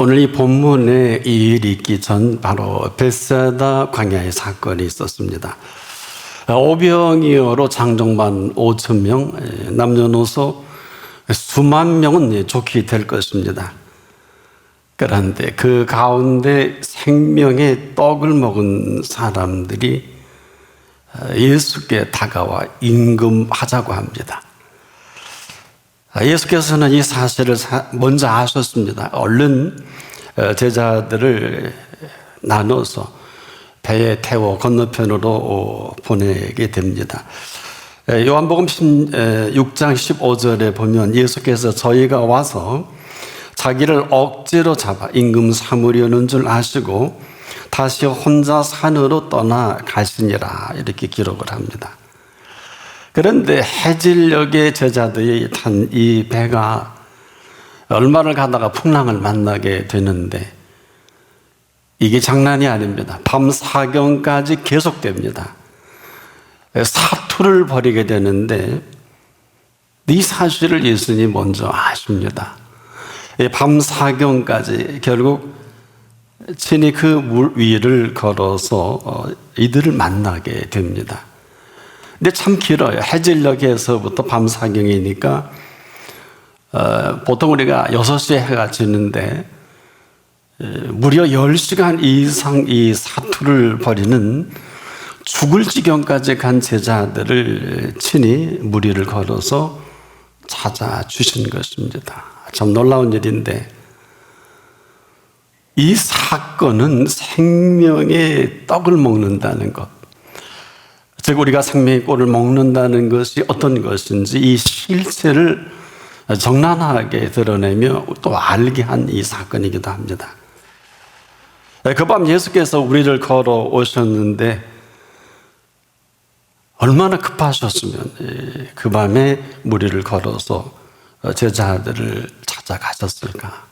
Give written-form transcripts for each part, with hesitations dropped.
오늘 이 본문에 이 일이 있기 전 바로 벳세다 광야의 사건이 있었습니다. 오병이어로 장정만 5,000명, 남녀노소 수만 명은 좋게 될 것입니다. 그런데 그 가운데 생명의 떡을 먹은 사람들이 예수께 다가와 임금하자고 합니다. 예수께서는 이 사실을 먼저 아셨습니다. 얼른 제자들을 나눠서 배에 태워 건너편으로 보내게 됩니다. 요한복음 6장 15절에 보면 예수께서 저희가 와서 자기를 억지로 잡아 임금 삼으려는 줄 아시고 다시 혼자 산으로 떠나 가시니라 이렇게 기록을 합니다. 그런데 해질녘에 제자들이 탄 이 배가 얼마를 가다가 풍랑을 만나게 되는데 이게 장난이 아닙니다. 밤 사경까지 계속됩니다. 사투를 벌이게 되는데 이 사실을 예수님이 먼저 아십니다. 밤 사경까지 결국 친히 그 물 위를 걸어서 이들을 만나게 됩니다. 근데 참 길어요. 해질녘에서부터 밤 사경이니까 보통 우리가 6시에 해가 지는데 무려 10시간 이상 이 사투를 벌이는 죽을 지경까지 간 제자들을 친히 무리를 걸어서 찾아주신 것입니다. 참 놀라운 일인데 이 사건은 생명의 떡을 먹는다는 것, 즉 우리가 생명의 꼴을 먹는다는 것이 어떤 것인지 이 실체를 적나라하게 드러내며 또 알게 한 이 사건이기도 합니다. 그 밤 예수께서 우리를 걸어 오셨는데 얼마나 급하셨으면 그 밤에 무리를 걸어서 제자들을 찾아가셨을까?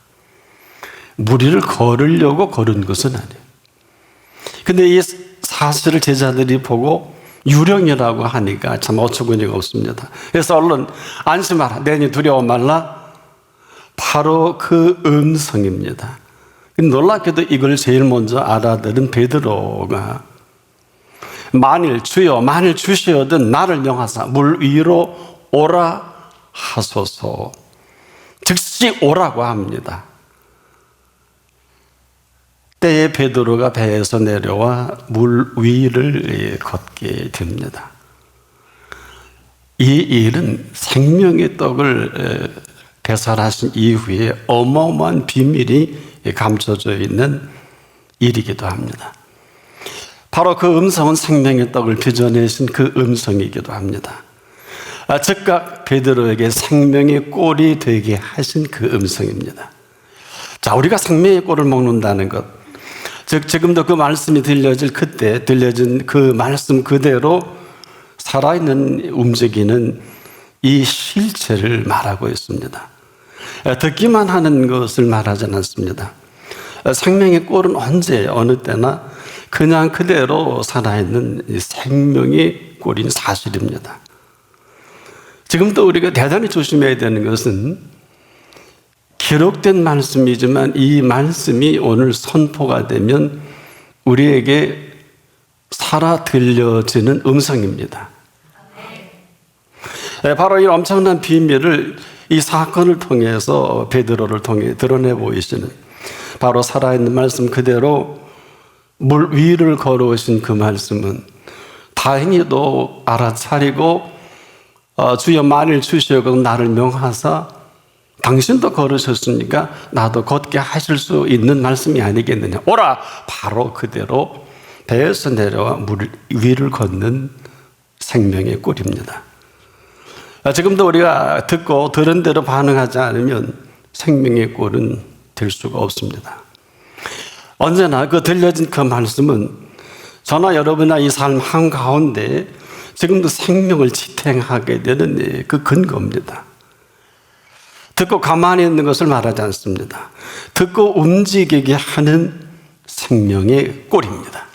무리를 걸으려고 걸은 것은 아니에요. 근데 이 사실을 제자들이 보고 유령이라고 하니까 참 어처구니가 없습니다. 그래서 얼른 안심하라, 내니 두려워 말라. 바로 그 음성입니다. 놀랍게도 이걸 제일 먼저 알아들은 베드로가 만일 주여 만일 주시어든 나를 명하사 물 위로 오라 하소서. 즉시 오라고 합니다. 때에 베드로가 배에서 내려와 물 위를 걷게 됩니다. 이 일은 생명의 떡을 배설하신 이후에 어마어마한 비밀이 감춰져 있는 일이기도 합니다. 바로 그 음성은 생명의 떡을 빚어내신 그 음성이기도 합니다. 즉각 베드로에게 생명의 꼴이 되게 하신 그 음성입니다. 자, 우리가 생명의 꼴을 먹는다는 것, 즉 지금도 그 말씀이 들려질 그때 들려진 그 말씀 그대로 살아있는 움직이는 이 실체를 말하고 있습니다. 듣기만 하는 것을 말하지 않습니다. 생명의 꼴은 언제 어느 때나 그냥 그대로 살아있는 생명의 꼴인 사실입니다. 지금도 우리가 대단히 조심해야 되는 것은 기록된 말씀이지만 이 말씀이 오늘 선포가 되면 우리에게 살아 들려지는 음성입니다. 바로 이 엄청난 비밀을 이 사건을 통해서 베드로를 통해 드러내 보이시는 바로 살아있는 말씀 그대로 물 위를 걸어오신 그 말씀은 다행히도 알아차리고 주여 만일 주시어도 나를 명하사 당신도 걸으셨으니까 나도 걷게 하실 수 있는 말씀이 아니겠느냐. 오라! 바로 그대로 배에서 내려와 물 위를 걷는 생명의 꼴입니다. 지금도 우리가 듣고 들은 대로 반응하지 않으면 생명의 꼴은 될 수가 없습니다. 언제나 그 들려진 그 말씀은 저나 여러분의 이 삶 한가운데 지금도 생명을 지탱하게 되는 그 근거입니다. 듣고 가만히 있는 것을 말하지 않습니다. 듣고 움직이게 하는 생명의 꼴입니다.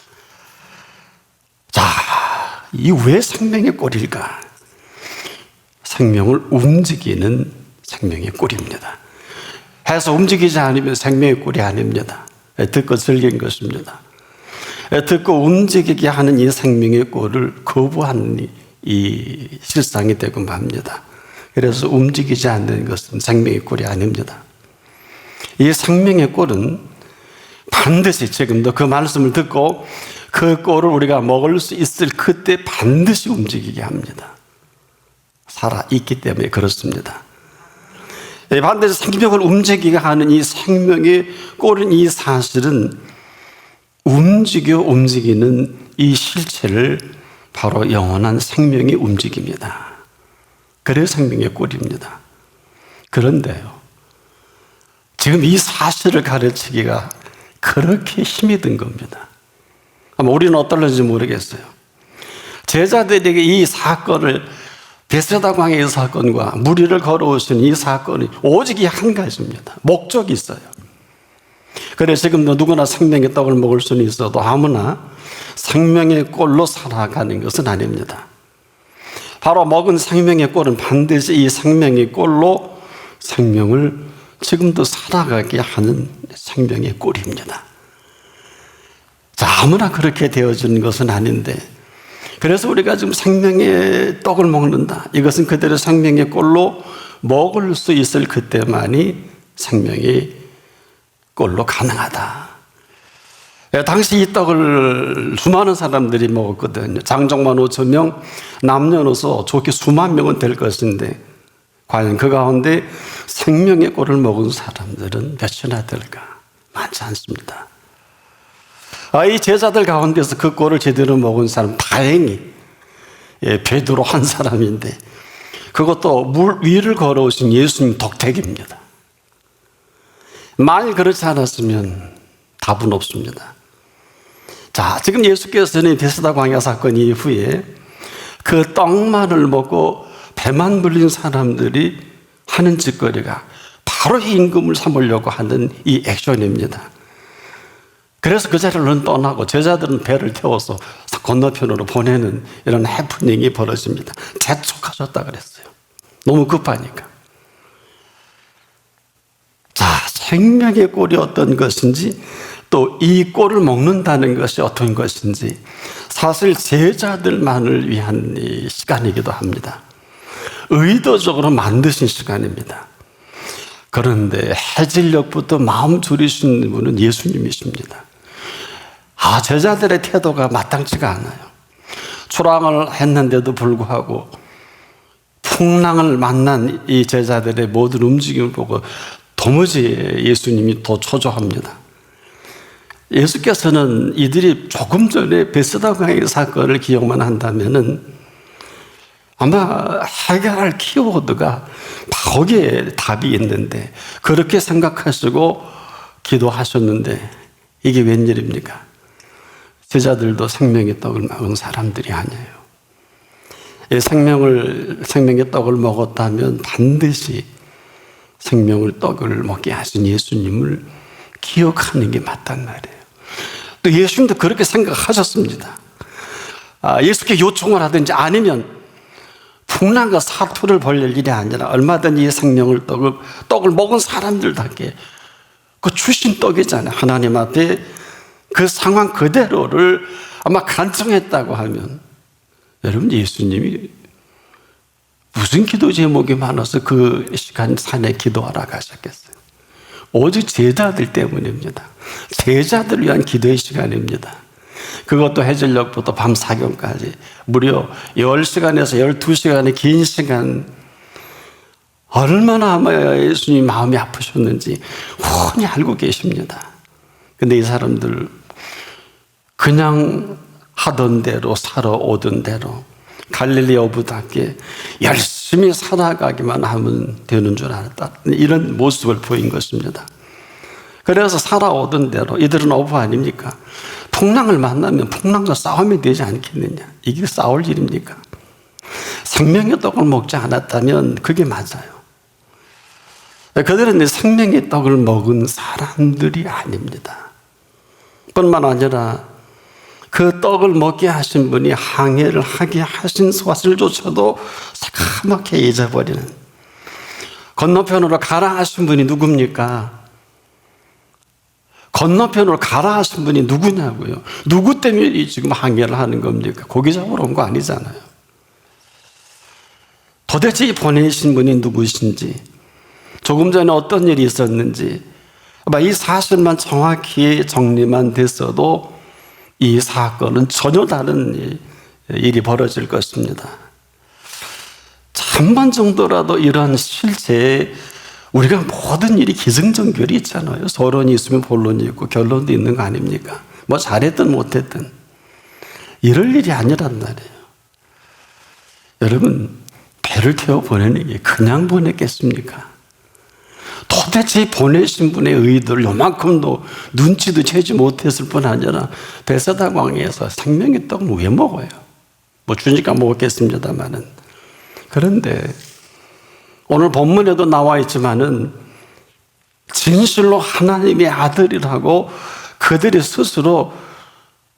자, 이 왜 생명의 꼴일까? 생명을 움직이는 생명의 꼴입니다. 해서 움직이지 않으면 생명의 꼴이 아닙니다. 듣고 즐긴 것입니다. 듣고 움직이게 하는 이 생명의 꼴을 거부하는 이 실상이 되고 맙니다. 그래서 움직이지 않는 것은 생명의 꼴이 아닙니다. 이 생명의 꼴은 반드시 지금도 그 말씀을 듣고 그 꼴을 우리가 먹을 수 있을 그때 반드시 움직이게 합니다. 살아있기 때문에 그렇습니다. 반드시 생명을 움직이게 하는 이 생명의 꼴은 이 사실은 움직이는 이 실체를 바로 영원한 생명이 움직입니다. 그래서 생명의 꼴입니다. 그런데요, 지금 이 사실을 가르치기가 그렇게 힘이 든 겁니다. 아마 우리는 어떨는지 모르겠어요. 제자들에게 이 사건을, 베세다 광야의 사건과 무리를 걸어오신 이 사건이 오직 이 한 가지입니다. 목적이 있어요. 그래서 지금도 누구나 생명의 떡을 먹을 수는 있어도 아무나 생명의 꼴로 살아가는 것은 아닙니다. 바로 먹은 생명의 꼴은 반드시 이 생명의 꼴로 생명을 지금도 살아가게 하는 생명의 꼴입니다. 자, 아무나 그렇게 되어지는 것은 아닌데, 그래서 우리가 지금 생명의 떡을 먹는다. 이것은 그대로 생명의 꼴로 먹을 수 있을 그때만이 생명의 꼴로 가능하다. 당시 이 떡을 수많은 사람들이 먹었거든요. 장정만 5천 명, 남녀노소 좋게 수만 명은 될 것인데 과연 그 가운데 생명의 꼴을 먹은 사람들은 몇이나 될까? 많지 않습니다. 이 제자들 가운데서 그 꼴을 제대로 먹은 사람 다행히 베드로 한 사람인데, 그것도 물 위를 걸어오신 예수님 덕택입니다. 만일 그렇지 않았으면 답은 없습니다. 자, 지금 예수께서는 베세다 광야 사건 이후에 그 떡만을 먹고 배만 불린 사람들이 하는 짓거리가 바로 이 임금을 삼으려고 하는 이 액션입니다. 그래서 그 자리를 떠나고 제자들은 배를 태워서 건너편으로 보내는 이런 해프닝이 벌어집니다. 재촉하셨다 그랬어요. 너무 급하니까. 자, 생명의 꼴이 어떤 것인지, 또 이 꼴을 먹는다는 것이 어떤 것인지, 사실 제자들만을 위한 이 시간이기도 합니다. 의도적으로 만드신 시간입니다. 그런데 해질녘부터 마음 졸이신 분은 예수님이십니다. 제자들의 태도가 마땅치가 않아요. 출항을 했는데도 불구하고 풍랑을 만난 이 제자들의 모든 움직임을 보고 도무지 예수님이 더 초조합니다. 예수께서는 이들이 조금 전에 베세다 광야의 사건을 기억만 한다면은 아마 해결할 키워드가 거기에 답이 있는데, 그렇게 생각하시고 기도하셨는데 이게 웬일입니까? 제자들도 생명의 떡을 먹은 사람들이 아니에요. 생명의 떡을 먹었다면 반드시 생명의 떡을 먹게 하신 예수님을 기억하는 게 맞단 말이에요. 또 예수님도 그렇게 생각하셨습니다. 예수께 요청을 하든지 아니면 풍랑과 사투를 벌릴 일이 아니라 얼마든지 이 생명의 떡을 먹은 사람들답게 그 주신 떡이잖아요. 하나님 앞에 그 상황 그대로를 아마 간청했다고 하면, 여러분, 예수님이 무슨 기도 제목이 많아서 그 시간 산에 기도하러 가셨겠어요? 오직 제자들 때문입니다. 제자들을 위한 기도의 시간입니다. 그것도 해질녘부터 밤 사경까지 무려 10시간에서 12시간의 긴 시간, 얼마나 아마 예수님 마음이 아프셨는지 훤히 알고 계십니다. 근데 이 사람들 그냥 하던 대로 살아오던 대로 갈릴리 어부답게 열심히 살아가기만 하면 되는 줄 알았다, 이런 모습을 보인 것입니다. 그래서 살아오던 대로, 이들은 어부 아닙니까? 풍랑을 만나면 풍랑과 싸움이 되지 않겠느냐? 이게 싸울 일입니까? 생명의 떡을 먹지 않았다면 그게 맞아요. 그들은 생명의 떡을 먹은 사람들이 아닙니다. 뿐만 아니라 그 떡을 먹게 하신 분이 항해를 하게 하신 사실조차도 새카맣게 잊어버리는, 건너편으로 가라 하신 분이 누굽니까? 건너편으로 가라 하신 분이 누구냐고요? 누구 때문에 지금 항해를 하는 겁니까? 고기 잡으러 온 거 아니잖아요. 도대체 보내신 분이 누구신지, 조금 전에 어떤 일이 있었는지, 이 사실만 정확히 정리만 됐어도 이 사건은 전혀 다른 일이 벌어질 것입니다. 한 번 정도라도 이런 실체에 우리가 모든 일이 기승전결이 있잖아요. 서론이 있으면 본론이 있고 결론도 있는 거 아닙니까? 뭐 잘했든 못했든 이럴 일이 아니란 말이에요. 여러분, 배를 태워 보내는 게 그냥 보냈겠습니까? 도대체 보내신 분의 의도를 요만큼도 눈치도 채지 못했을 뿐 아니라 베세다강에서 생명의 떡은 왜 먹어요? 뭐 주니까 먹었겠습니다만은. 그런데 오늘 본문에도 나와 있지만은 진실로 하나님의 아들이라고 그들이 스스로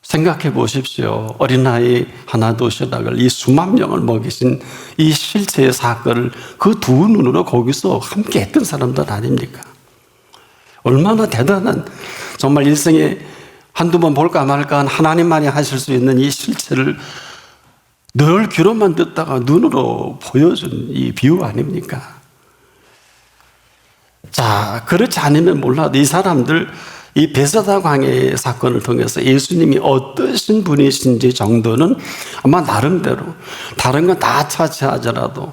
생각해 보십시오. 어린아이 하나 도시락을 이 수만 명을 먹이신 이 실체의 사건을 그 두 눈으로 거기서 함께 했던 사람들 아닙니까? 얼마나 대단한, 정말 일생에 한두 번 볼까 말까 한 하나님만이 하실 수 있는 이 실체를 늘 귀로만 듣다가 눈으로 보여준 이 비유 아닙니까? 자, 그렇지 않으면 몰라도 이 사람들, 이 베세다 광야의 사건을 통해서 예수님이 어떠신 분이신지 정도는 아마 나름대로 다른 건 다 차치하더라도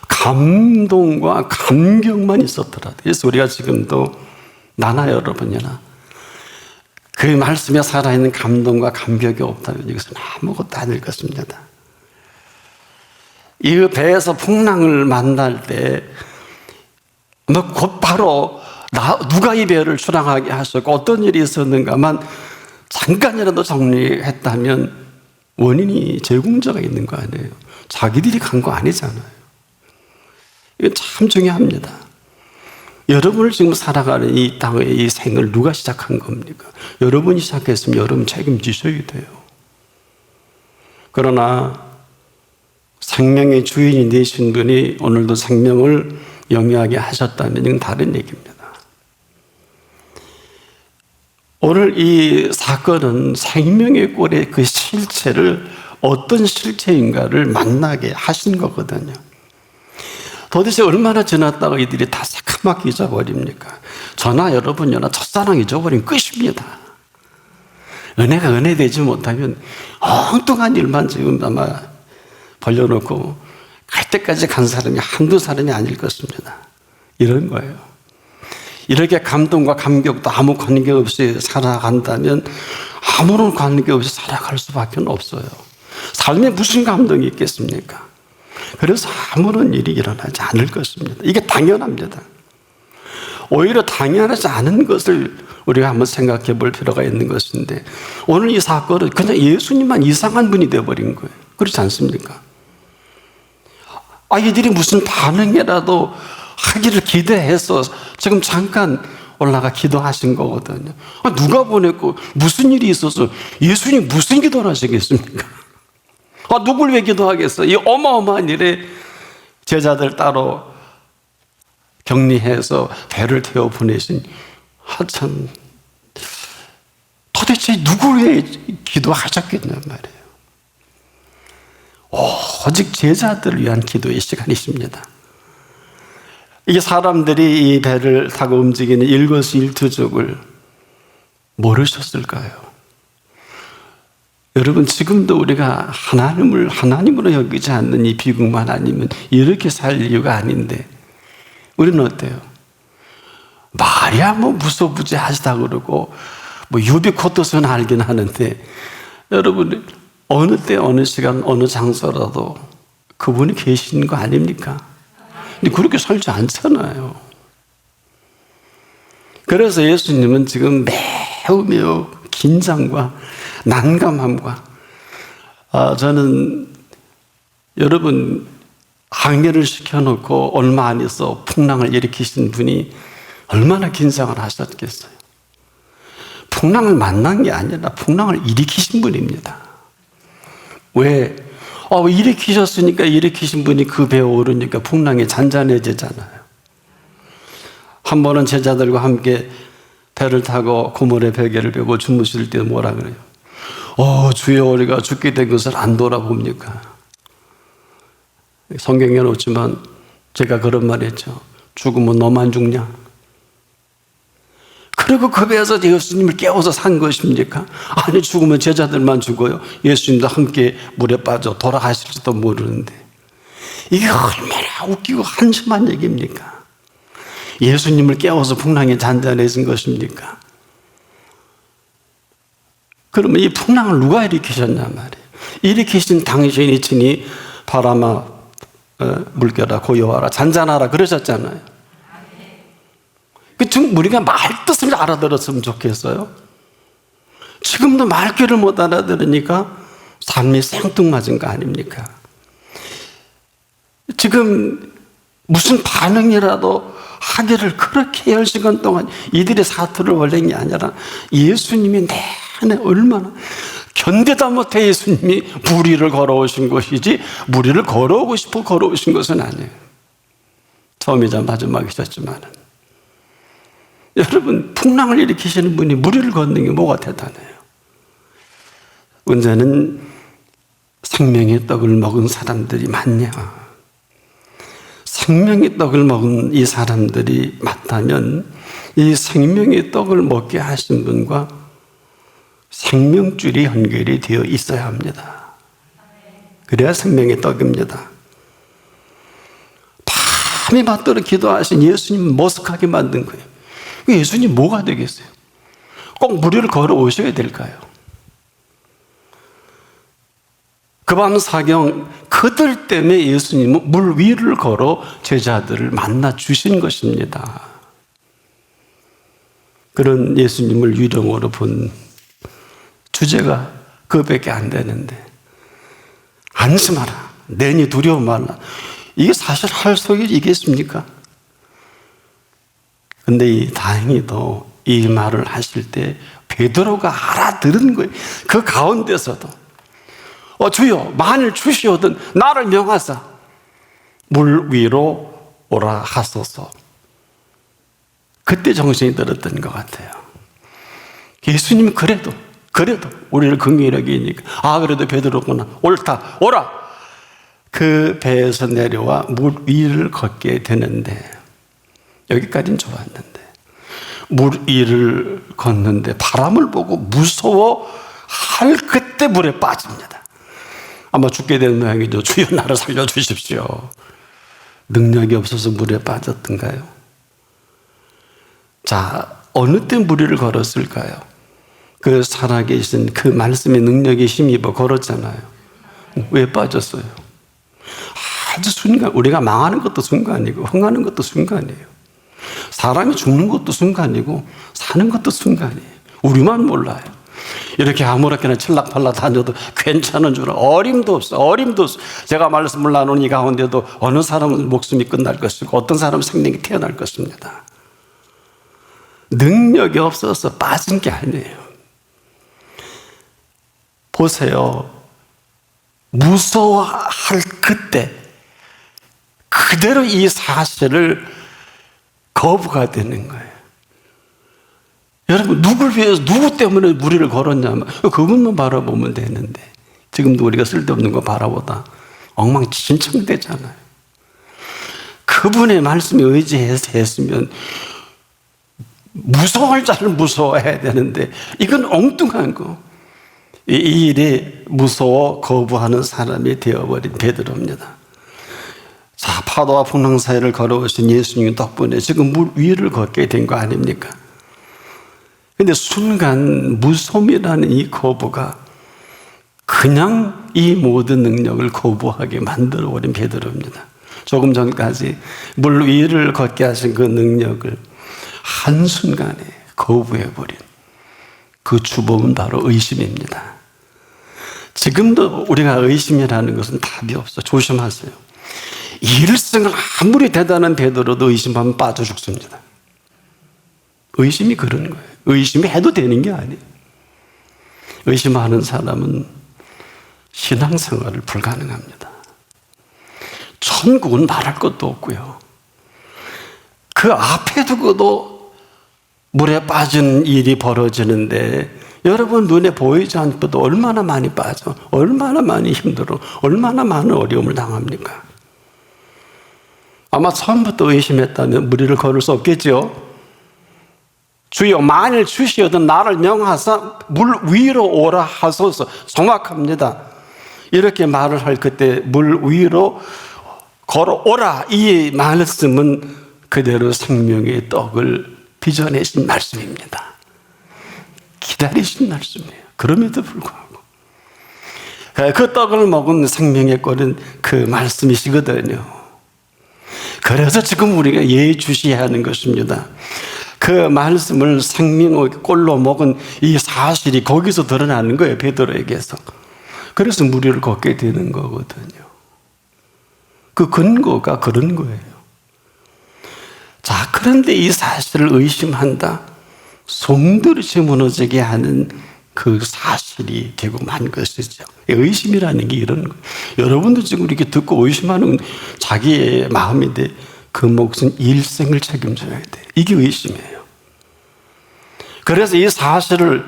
감동과 감격만 있었더라도, 그래서 우리가 지금도 나나 여러분이나 그 말씀에 살아있는 감동과 감격이 없다면 이것은 아무것도 아닐 것입니다. 이 배에서 풍랑을 만날 때 곧바로 누가 이 배를 출항하게 하셨고 어떤 일이 있었는가만 잠깐이라도 정리했다면 원인이 제공자가 있는 거 아니에요. 자기들이 간 거 아니잖아요. 이거 참 중요합니다. 여러분을 지금 살아가는 이 땅의 이 생을 누가 시작한 겁니까? 여러분이 시작했으면 여러분 책임지셔야 돼요. 그러나 생명의 주인이 되신 분이 오늘도 생명을 영위하게 하셨다면 이건 다른 얘기입니다. 오늘 이 사건은 생명의 꼴의 그 실체를 어떤 실체인가를 만나게 하신 거거든요. 도대체 얼마나 지났다가 이들이 다 새카맣게 잊어버립니까? 저나 여러분이나 첫사랑 잊어버리면 끝입니다. 은혜가 은혜되지 못하면 엉뚱한 일만 지금 아마 벌려놓고 갈 때까지 간 사람이 한두 사람이 아닐 것입니다. 이런 거예요. 이렇게 감동과 감격도 아무 관계없이 살아간다면 아무런 관계없이 살아갈 수밖에 없어요. 삶에 무슨 감동이 있겠습니까? 그래서 아무런 일이 일어나지 않을 것입니다. 이게 당연합니다. 오히려 당연하지 않은 것을 우리가 한번 생각해 볼 필요가 있는 것인데, 오늘 이 사건은 그냥 예수님만 이상한 분이 되어버린 거예요. 그렇지 않습니까? 이들이 무슨 반응이라도 하기를 기대해서 지금 잠깐 올라가 기도하신 거거든요. 누가 보냈고 무슨 일이 있어서 예수님 무슨 기도를 하시겠습니까? 누굴 왜 기도하겠어? 이 어마어마한 일에 제자들 따로 격리해서 배를 태워 보내신, 참 도대체 누굴 왜 기도하셨겠냔 말이에요. 오직 제자들을 위한 기도의 시간이십니다. 이게 사람들이 이 배를 타고 움직이는 일거수일투족을 모르셨을까요? 여러분, 지금도 우리가 하나님을 하나님으로 여기지 않는 이 비극만 아니면 이렇게 살 이유가 아닌데, 우리는 어때요? 말이야 뭐 무소부지하시다 그러고 뭐 유비코트서는 알긴 하는데, 여러분 어느 때 어느 시간 어느 장소라도 그분이 계신 거 아닙니까? 근데 그렇게 살지 않잖아요. 그래서 예수님은 지금 매우 긴장과 난감함과, 저는 여러분 항해를 시켜놓고 얼마 안 있어 풍랑을 일으키신 분이 얼마나 긴장을 하셨겠어요. 풍랑을 만난 게 아니라 풍랑을 일으키신 분입니다. 왜? 일으키셨으니까 일으키신 분이 그 배에 오르니까 풍랑이 잔잔해지잖아요. 한 번은 제자들과 함께 배를 타고 고물의 베개를 베고 주무실 때 뭐라 그래요? 주여, 우리가 죽게 된 것을 안 돌아봅니까? 성경에 놓지만 제가 그런 말 했죠. 죽으면 너만 죽냐? 그리고 그 배에서 예수님을 깨워서 산 것입니까? 아니, 죽으면 제자들만 죽어요. 예수님도 함께 물에 빠져 돌아가실지도 모르는데. 이게 얼마나 웃기고 한심한 얘기입니까? 예수님을 깨워서 풍랑에 잔잔해진 것입니까? 그러면 이 풍랑을 누가 일으키셨냐 말이에요. 일으키신 당신이 친히 바람아, 물결아, 고요하라, 잔잔하라 그러셨잖아요. 지금 우리가 말 뜻을 알아들었으면 좋겠어요. 지금도 말귀를 못 알아들으니까 삶이 생뚱맞은 거 아닙니까? 지금 무슨 반응이라도 하기를 그렇게 10시간 동안 이들의 사투를 벌린 게 아니라 예수님이 내내 얼마나 견디다 못해 예수님이 무리를 걸어오신 것이지 무리를 걸어오고 싶어 걸어오신 것은 아니에요. 처음이자 마지막이셨지만은 여러분, 풍랑을 일으키시는 분이 무리를 걷는 게 뭐가 대단해요? 문제는 생명의 떡을 먹은 사람들이 맞냐? 생명의 떡을 먹은 이 사람들이 맞다면 이 생명의 떡을 먹게 하신 분과 생명줄이 연결이 되어 있어야 합니다. 그래야 생명의 떡입니다. 밤이 맞도록 기도하신 예수님은 머쓱하게 만든 거예요. 예수님 뭐가 되겠어요? 꼭 무리를 걸어 오셔야 될까요? 그 밤 사경 그들 때문에 예수님은 물 위를 걸어 제자들을 만나 주신 것입니다. 그런 예수님을 유령으로 본 주제가 그것밖에 안 되는데, 안심하라, 내니 두려워 말라, 이게 사실 할 소리이겠습니까? 근데 다행히도 이 말을 하실 때 베드로가 알아들은 거예요. 그 가운데서도 주여, 만일 주시오든 나를 명하사 물 위로 오라 하소서. 그때 정신이 들었던 것 같아요. 예수님이 그래도 우리를 긍휼히 여기니까 그래도 베드로구나, 옳다, 오라. 그 배에서 내려와 물 위를 걷게 되는데, 여기까지는 좋았는데 물 위를 걷는데 바람을 보고 무서워할 그때 물에 빠집니다. 아마 죽게 되는 모양이죠. 주여, 나를 살려주십시오. 능력이 없어서 물에 빠졌던가요? 자, 어느 때 무리를 걸었을까요? 그 살아계신 그 말씀의 능력에 힘입어 걸었잖아요. 왜 빠졌어요? 아주 순간, 우리가 망하는 것도 순간이고 흥하는 것도 순간이에요. 사람이 죽는 것도 순간이고 사는 것도 순간이에요. 우리만 몰라요. 이렇게 아무렇게나 칠락팔락 다녀도 괜찮은 줄 어림도 없어. 제가 말씀을 나누는 이 가운데도 어느 사람은 목숨이 끝날 것이고 어떤 사람은 생명이 태어날 것입니다. 능력이 없어서 빠진 게 아니에요. 보세요. 무서워할 그때 그대로 이 사실을 거부가 되는 거예요. 여러분, 누굴 위해서, 누구 때문에 무리를 걸었냐면 그분만 바라보면 되는데, 지금도 우리가 쓸데없는 거 바라보다 엉망진창되잖아요. 그분의 말씀에 의지해서 했으면 무서워할 자를 무서워해야 되는데 이건 엉뚱한 거. 이 일에 무서워 거부하는 사람이 되어버린 베드로입니다. 자, 파도와 풍랑 사이를 걸어오신 예수님 덕분에 지금 물 위를 걷게 된 거 아닙니까? 근데 순간 무서움이라는 이 거부가 그냥 이 모든 능력을 거부하게 만들어버린 베드로입니다. 조금 전까지 물 위를 걷게 하신 그 능력을 한순간에 거부해버린 그 주범은 바로 의심입니다. 지금도 우리가 의심이라는 것은 답이 없어. 조심하세요. 일생을 아무리 대단한 베드로도 의심하면 빠져 죽습니다. 의심이 그런 거예요. 의심이 해도 되는 게 아니에요. 의심하는 사람은 신앙생활을 불가능합니다. 천국은 말할 것도 없고요. 그 그 앞에 두고도 물에 빠진 일이 벌어지는데 여러분 눈에 보이지 않고도 얼마나 많이 빠져, 얼마나 많이 힘들어, 얼마나 많은 어려움을 당합니까? 아마 처음부터 의심했다면 무리를 걸을 수 없겠죠. 주여 만일 주시어든 나를 명하사 물 위로 오라 하소서. 정확합니다. 이렇게 말을 할 그때 물 위로 걸어오라, 이 말씀은 그대로 생명의 떡을 빚어내신 말씀입니다. 기다리신 말씀이에요. 그럼에도 불구하고 그 떡을 먹은 생명의 꼴은 그 말씀이시거든요. 그래서 지금 우리가 예의주시해야 하는 것입니다. 그 말씀을 생명의 꼴로 먹은 이 사실이 거기서 드러나는 거예요, 베드로에게서. 그래서 무리를 걷게 되는 거거든요. 그 근거가 그런 거예요. 자, 그런데 이 사실을 의심한다, 송두리째 무너지게 하는 그 사실이 되고 만 것이죠. 의심이라는 게 이런 거예요. 여러분도 지금 이렇게 듣고 의심하는 자기의 마음인데 그 몫은 일생을 책임져야 돼. 이게 의심이에요. 그래서 이 사실을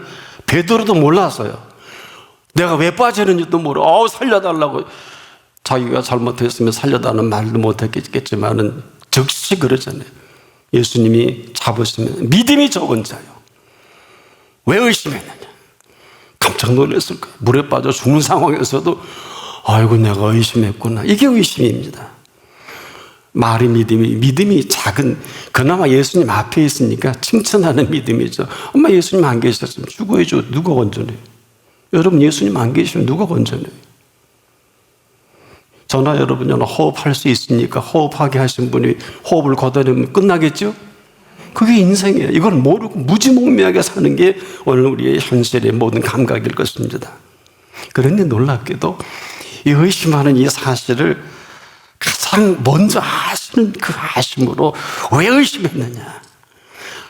베드로도 몰랐어요. 내가 왜 빠지는지도 모르고 살려달라고, 자기가 잘못했으면 살려달라는 말도 못했겠지만은 즉시 그러잖아요. 예수님이 잡으시면 믿음이 적은 자요, 왜 의심했느냐. 깜짝 놀랐을 거예요. 물에 빠져 죽는 상황에서도 아이고 내가 의심했구나. 이게 의심입니다. 말이 믿음이 작은, 그나마 예수님 앞에 있으니까 칭찬하는 믿음이죠. 엄마 예수님 안 계셨으면 죽어야죠. 누가 건져내요? 여러분 예수님 안 계시면 누가 건져내요? 저나 여러분이나 호흡할 수 있으니까 호흡하게 하신 분이 호흡을 걷어내면 끝나겠죠? 그게 인생이에요. 이걸 모르고 무지몽매하게 사는 게 오늘 우리의 현실의 모든 감각일 것입니다. 그런데 놀랍게도 이 의심하는 이 사실을 가장 먼저 아시는 그 아심으로 왜 의심했느냐,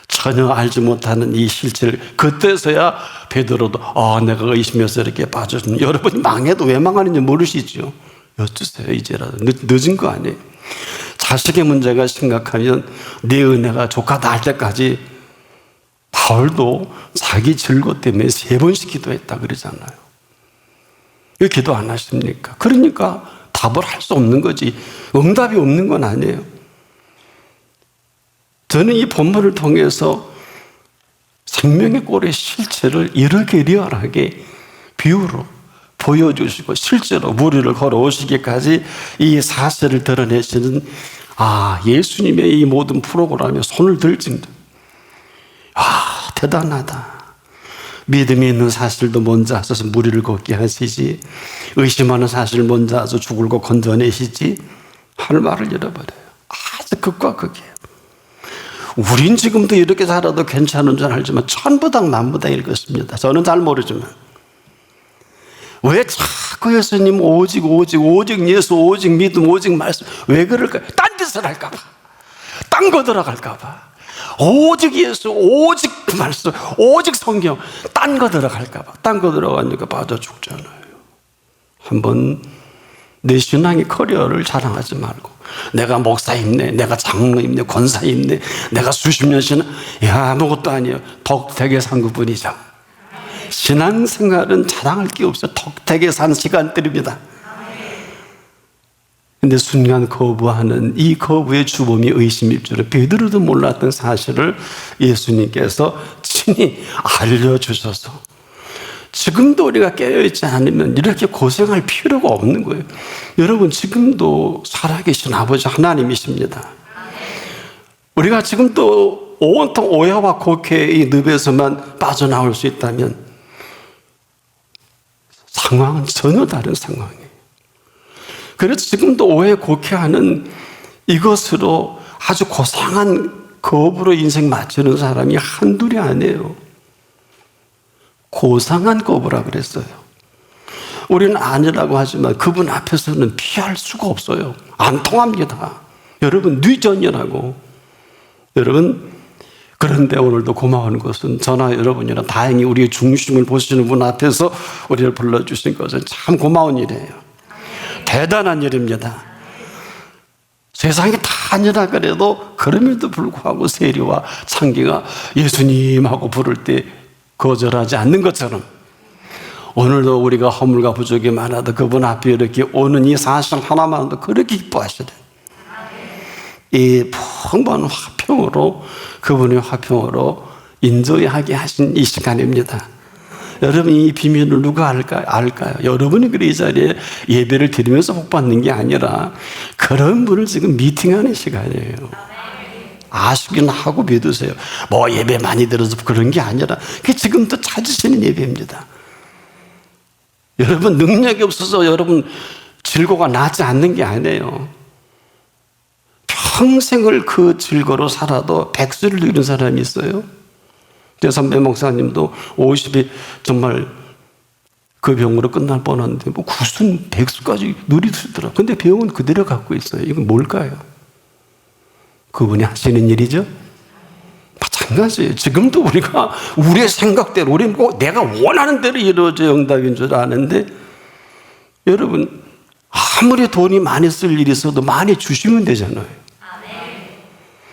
전혀 알지 못하는 이 실체를 그때서야 베드로도 내가 의심해서 이렇게 빠졌으면, 여러분이 망해도 왜 망하는지 모르시죠? 여쭈세요. 이제라도 늦은 거 아니에요. 자식의 문제가 심각하면 네 은혜가 족하다 할 때까지 바울도 자기 즐거 때문에 3번씩 기도했다 그러잖아요. 왜 기도 안 하십니까? 그러니까 답을 할 수 없는 거지 응답이 없는 건 아니에요. 저는 이 본문을 통해서 생명의 꼴의 실체를 이렇게 리얼하게 비유로 보여주시고 실제로 무리를 걸어오시기까지 이 사실을 드러내시는 예수님의 이 모든 프로그램에 손을 들 정도. 대단하다. 믿음이 있는 사실도 먼저 하셔서 무리를 걷게 하시지, 의심하는 사실을 먼저 하셔서 죽을 것 건져내시지, 할 말을 잃어버려요. 아주 극과 극이에요. 우린 지금도 이렇게 살아도 괜찮은 줄 알지만 천부당 만부당일 것입니다. 저는 잘 모르지만 왜 자꾸 예수님 오직 예수, 오직 믿음, 오직 말씀, 왜 그럴까요? 딴 짓을 할까 봐, 딴 거 들어갈까 봐. 오직 예수, 오직 말씀, 오직 성경, 딴 거 들어갈까 봐. 딴 거 들어가니까 빠져 죽잖아요. 한번 내 신앙의 커리어를 자랑하지 말고 내가 목사입네, 내가 장로입네, 권사입네, 내가 수십 년 신앙, 아무것도 아니에요. 덕되게 산 것뿐이죠. 신앙생활은 자랑할 게 없어요. 덕되게 산 시간들입니다. 근데 순간 거부하는 이 거부의 주범이 의심일 줄은 베드로도 몰랐던 사실을 예수님께서 친히 알려주셔서 지금도 우리가 깨어있지 않으면 이렇게 고생할 필요가 없는 거예요. 여러분 지금도 살아계신 아버지 하나님이십니다. 우리가 지금도 온통 오해와 곡해의 늪에서만 빠져나올 수 있다면 상황은 전혀 다른 상황이에요. 그래서 지금도 오해 곡해하는 이것으로 아주 고상한 겁으로 인생 맞추는 사람이 한둘이 아니에요. 고상한 겁이라 그랬어요. 우리는 아니라고 하지만 그분 앞에서는 피할 수가 없어요. 안 통합니다. 여러분 뉘전이라고. 여러분 그런데 오늘도 고마운 것은 저나 여러분이나 다행히 우리의 중심을 보시는 분 앞에서 우리를 불러주신 것은 참 고마운 일이에요. 대단한 일입니다. 세상에 다 아니라 그래도 그럼에도 불구하고 세리와 창기가 예수님하고 부를 때 거절하지 않는 것처럼 오늘도 우리가 허물과 부족이 많아도 그분 앞에 이렇게 오는 이 사실 하나만도 그렇게 기뻐하시네. 이 풍부한 화평으로 그분의 화평으로 인조하게 하신 이 시간입니다. 여러분 이 비밀을 누가 알까요? 여러분이 이 자리에 예배를 드리면서 복받는 게 아니라 그런 분을 지금 미팅하는 시간이에요. 아시긴 하고 믿으세요. 뭐 예배 많이 들어서 그런 게 아니라 그게 지금도 찾으시는 예배입니다. 여러분 능력이 없어서 여러분 질고가 나지 않는 게 아니에요. 평생을 그 질고로 살아도 백수를 누리는 사람이 있어요. 제 선배 목사님도 50이 정말 그 병으로 끝날 뻔한데 뭐 무슨 백수까지 누리더라고요. 근데 병은 그대로 갖고 있어요. 이건 뭘까요? 그분이 하시는 일이죠. 마찬가지예요. 지금도 우리가 우리의 생각대로 우리는 꼭 내가 원하는 대로 이루어져 응답인 줄 아는데 여러분 아무리 돈이 많이 쓸 일이 있어도 많이 주시면 되잖아요.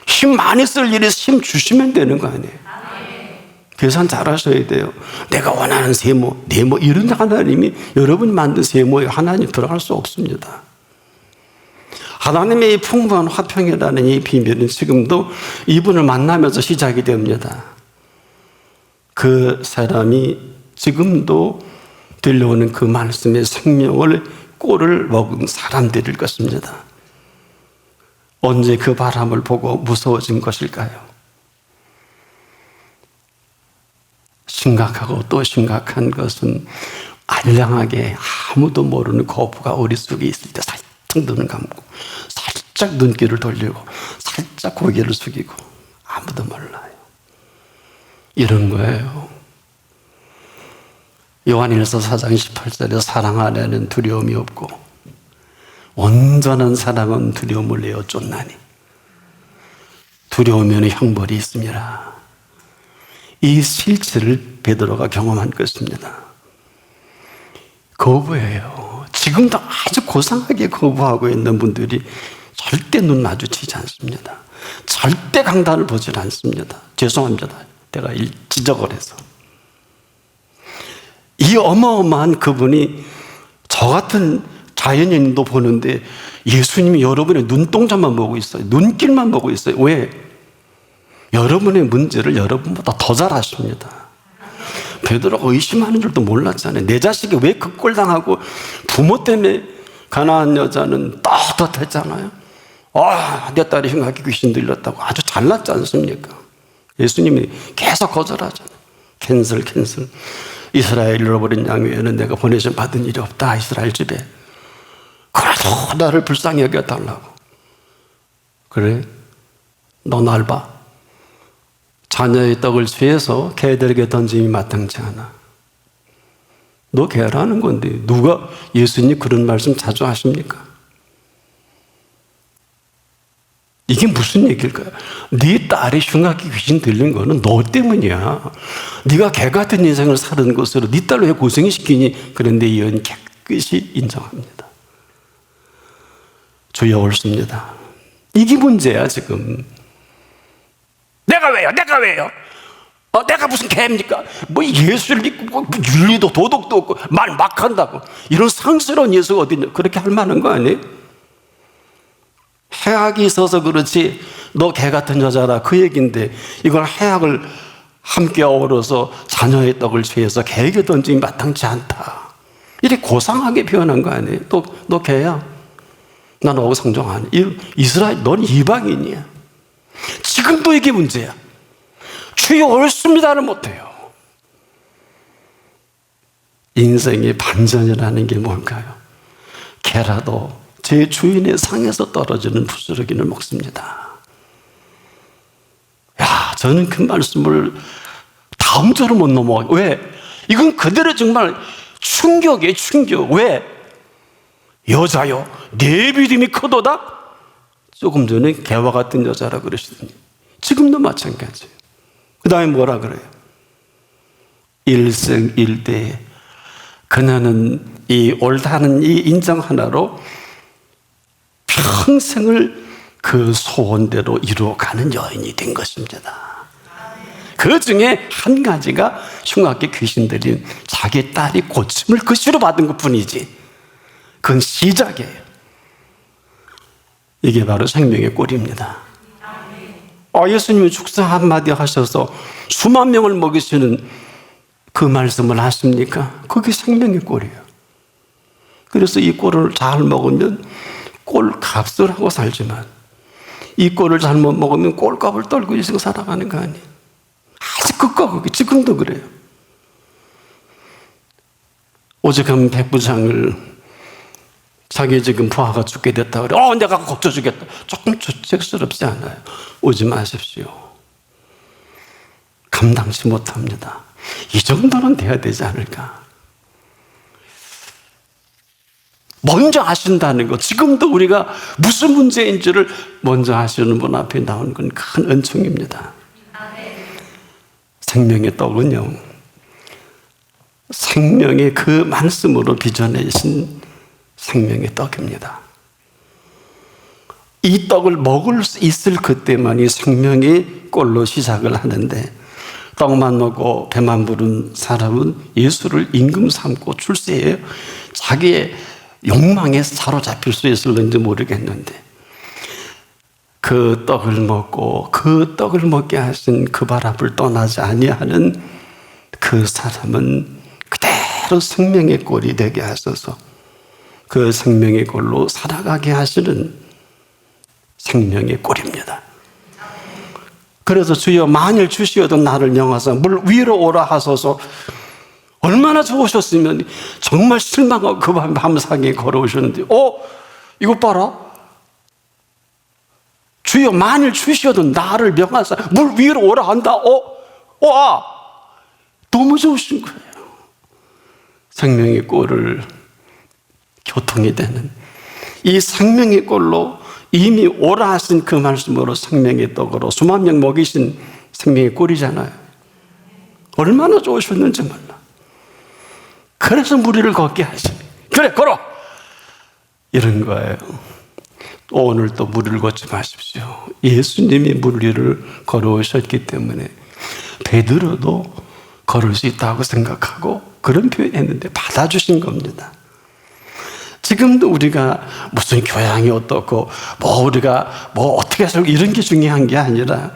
힘 많이 쓸 일이 힘 주시면 되는 거 아니에요. 계산 잘 하셔야 돼요. 내가 원하는 세모, 네모 이런 하나님이 여러분이 만든 세모에 하나님 들어갈 수 없습니다. 하나님의 이 풍부한 화평이라는 이 비밀은 지금도 이분을 만나면서 시작이 됩니다. 그 사람이 지금도 들려오는 그 말씀의 생명을 꼴을 먹은 사람들일 것입니다. 언제 그 바람을 보고 무서워진 것일까요? 심각하고 또 심각한 것은 알량하게 아무도 모르는 거부가 우리 속에 있을 때 살짝 눈을 감고 살짝 눈길을 돌리고 살짝 고개를 숙이고 아무도 몰라요. 이런 거예요. 요한일서 4장 18절에 사랑 안에는 두려움이 없고 온전한 사랑은 두려움을 내어 쫓나니 두려우면 형벌이 있습니다. 이 실체를 베드로가 경험한 것입니다. 거부해요. 지금도 아주 고상하게 거부하고 있는 분들이 절대 눈 마주치지 않습니다. 절대 강단을 보지 않습니다. 죄송합니다. 내가 지적을 해서. 이 어마어마한 그분이 저 같은 자연인도 보는데 예수님이 여러분의 눈동자만 보고 있어요. 눈길만 보고 있어요. 왜? 여러분의 문제를 여러분보다 더 잘 아십니다. 베드로가 의심하는 줄도 몰랐잖아요. 내 자식이 왜 그 꼴 당하고 부모 때문에 가나안 여자는 떳떳했잖아요. 내 딸이 흉하게 귀신 들렸다고 아주 잘났지 않습니까? 예수님이 계속 거절하잖아요. 캔슬. 이스라엘 잃어버린 양 외에는 내가 보내심 받은 일이 없다. 이스라엘 집에. 그래도 나를 불쌍히 여겨달라고. 그래? 너 날 봐. 자녀의 떡을 취해서 개들에게 던짐이 마땅치 않아. 너 개라는 건데 누가 예수님 그런 말씀 자주 하십니까? 이게 무슨 얘기일까요? 네 딸이 흉하게 귀신 들린 거는 너 때문이야. 네가 개 같은 인생을 사는 것으로 네 딸을 왜 고생시키니? 그런데 이은 깨끗이 인정합니다. 주여 옳습니다. 이게 문제야 지금. 내가 왜요? 내가 무슨 개입니까? 뭐 예수를 믿고 뭐 윤리도 도덕도 없고 말 막 한다고 이런 상스러운 예수가 어딨냐? 그렇게 할 만한 거 아니에요? 해악이 있어서 그렇지 너 개 같은 여자라 그 얘기인데 이걸 해악을 함께 어우러서 자녀의 떡을 취해서 개에게 던짐이 마땅치 않다. 이렇게 고상하게 표현한 거 아니에요? 너 개야? 나 너하고 상종 안 해. 이스라엘 넌 이방인이야. 지금도 이게 문제야. 주여 옳습니다를 못해요. 인생의 반전이라는 게 뭘까요? 개라도 제 주인의 상에서 떨어지는 부스러기를 먹습니다. 저는 그 말씀을 다음 절을 못 넘어가요. 왜? 이건 그대로 정말 충격이에요. 충격. 왜? 여자요 내 믿음이 크도다? 조금 전에 개와 같은 여자라 그러시더니 지금도 마찬가지예요. 그 다음에 뭐라 그래요? 일생일대에 그녀는 이 옳다는 이 인정 하나로 평생을 그 소원대로 이루어가는 여인이 된 것입니다. 그 중에 한 가지가 흉악의 귀신들이 자기 딸이 고침을 그시로 받은 것 뿐이지, 그건 시작이에요. 이게 바로 생명의 꼴입니다. 예수님이 축사 한마디 하셔서 수만 명을 먹이시는 그 말씀을 하십니까? 그게 생명의 꼴이에요. 그래서 이 꼴을 잘 먹으면 꼴값을 하고 살지만, 이 꼴을 잘못 먹으면 꼴값을 떨고 있고 살아가는 거 아니에요. 아주 극과 극이, 지금도 그래요. 오직한 백부장을 자기 지금 부하가 죽게 됐다 그래. 내가 고쳐주겠다. 조금 주책스럽지 않아요? 오지 마십시오. 감당치 못합니다. 이 정도는 돼야 되지 않을까? 먼저 아신다는 것, 지금도 우리가 무슨 문제인지를 먼저 아시는 분 앞에 나오는 건 큰 은총입니다. 생명의 떡은요, 생명의 그 말씀으로 빚어내신 생명의 떡입니다. 이 떡을 먹을 수 있을 그때만이 생명의 꼴로 시작을 하는데, 떡만 먹고 배만 부른 사람은 예수를 임금 삼고 출세해요. 자기의 욕망에 사로잡힐 수 있을는지 모르겠는데, 그 떡을 먹고 그 떡을 먹게 하신 그 발 앞을 떠나지 아니하는 그 사람은 그대로 생명의 꼴이 되게 하셔서 그 생명의 꼴로 살아가게 하시는 생명의 꼴입니다. 그래서 주여 만일 주시어도 나를 명하사 물 위로 오라 하소서. 얼마나 좋으셨으면 정말 실망하고 그 밤사게 걸어오셨는데, 이것 봐라. 주여 만일 주시어도 나를 명하사 물 위로 오라 한다. 너무 좋으신 거예요. 생명의 꼴을 교통이 되는 이 생명의 꼴로 이미 오라 하신 그 말씀으로 생명의 떡으로 수만 명 먹이신 생명의 꼴이잖아요. 얼마나 좋으셨는지 몰라. 그래서 무리를 걷게 하시니, 그래 걸어, 이런 거예요. 오늘 또 무리를 걷지 마십시오. 예수님이 무리를 걸어오셨기 때문에 베드로도 걸을 수 있다고 생각하고 그런 표현했는데 받아주신 겁니다. 지금도 우리가 무슨 교양이 어떻고 우리가 어떻게 살고 이런 게 중요한 게 아니라,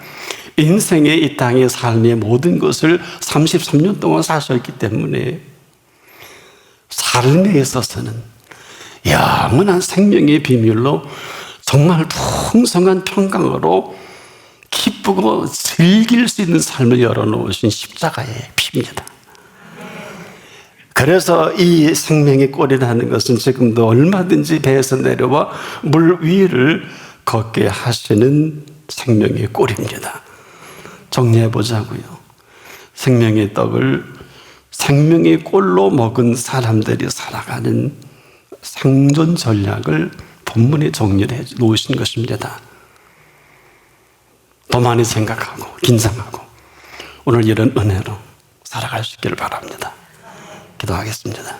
인생의 이 땅의 삶의 모든 것을 33년 동안 사셨기 때문에 삶에 있어서는 영원한 생명의 비밀로 정말 풍성한 평강으로 기쁘고 즐길 수 있는 삶을 열어놓으신 십자가의 피입니다. 그래서 이 생명의 꼴이라는 것은 지금도 얼마든지 배에서 내려와 물 위를 걷게 하시는 생명의 꼴입니다. 정리해 보자고요. 생명의 떡을 생명의 꼴로 먹은 사람들이 살아가는 생존 전략을 본문에 정리를 해 놓으신 것입니다. 더 많이 생각하고 긴장하고 오늘 이런 은혜로 살아갈 수 있기를 바랍니다. 기도하겠습니다.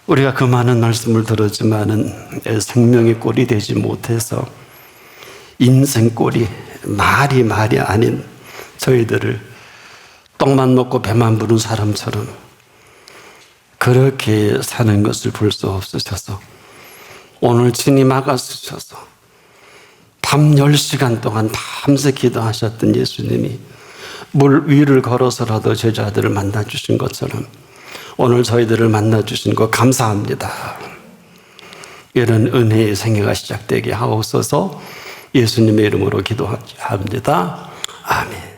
우리가 그 많은 말씀을 들었지만은 생명의 꼴이 되지 못해서 인생 꼴이 말이 아닌 저희들을 떡만 먹고 배만 부른 사람처럼 그렇게 사는 것을 볼 수 없으셔서 오늘 친히 막아주셔서 밤 10시간 동안 밤새 기도하셨던 예수님이 물 위를 걸어서라도 제자들을 만나주신 것처럼 오늘 저희들을 만나주신 것 감사합니다. 이런 은혜의 생애가 시작되게 하옵소서. 예수님의 이름으로 기도합니다. 아멘.